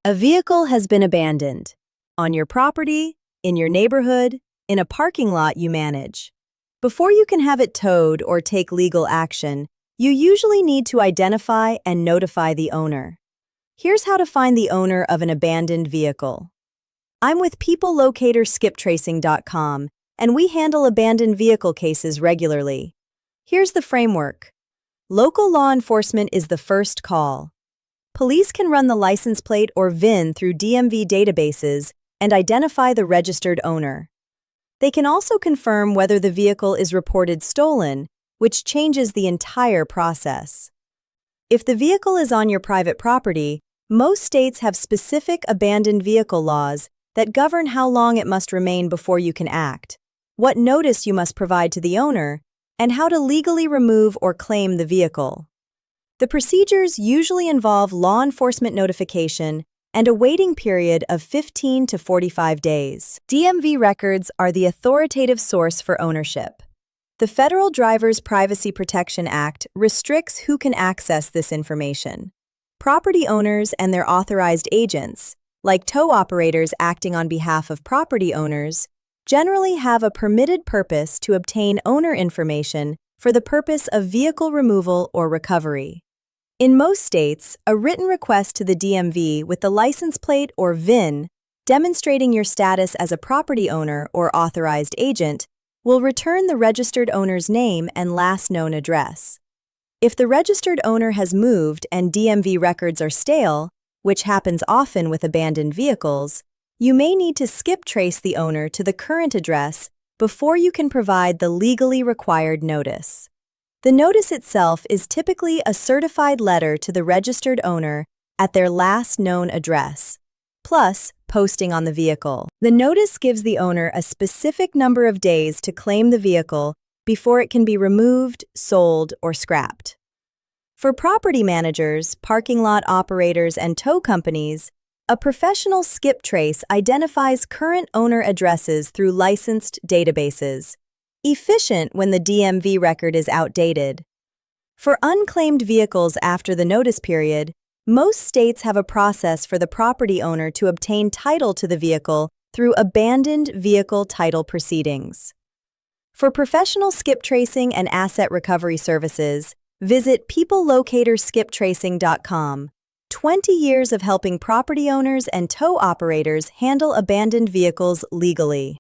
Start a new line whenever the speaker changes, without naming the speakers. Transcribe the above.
A vehicle has been abandoned on your property, in your neighborhood, in a parking lot you manage. Before you can have it towed or take legal action, you usually need to identify and notify the owner. Here's how to find the owner of an abandoned vehicle. I'm with PeopleLocatorSkipTracing.com, and we handle abandoned vehicle cases regularly. Here's the framework. Local law enforcement is the first call. Police can run the license plate or VIN through DMV databases and identify the registered owner. They can also confirm whether the vehicle is reported stolen, which changes the entire process. If the vehicle is on your private property, most states have specific abandoned vehicle laws that govern how long it must remain before you can act, what notice you must provide to the owner, and how to legally remove or claim the vehicle. The procedures usually involve law enforcement notification and a waiting period of 15 to 45 days. DMV records are the authoritative source for ownership. The Federal Driver's Privacy Protection Act restricts who can access this information. Property owners and their authorized agents, like tow operators acting on behalf of property owners, generally have a permitted purpose to obtain owner information for the purpose of vehicle removal or recovery. In most states, a written request to the DMV with the license plate or VIN demonstrating your status as a property owner or authorized agent will return the registered owner's name and last known address. If the registered owner has moved and DMV records are stale, which happens often with abandoned vehicles, you may need to skip trace the owner to the current address before you can provide the legally required notice. The notice itself is typically a certified letter to the registered owner at their last known address, plus posting on the vehicle. The notice gives the owner a specific number of days to claim the vehicle before it can be removed, sold, or scrapped. For property managers, parking lot operators, and tow companies, a professional skip trace identifies current owner addresses through licensed databases, efficient when the DMV record is outdated. For unclaimed vehicles after the notice period, most states have a process for the property owner to obtain title to the vehicle through abandoned vehicle title proceedings. For professional skip tracing and asset recovery services, visit PeopleLocatorSkipTracing.com. 20 years of helping property owners and tow operators handle abandoned vehicles legally.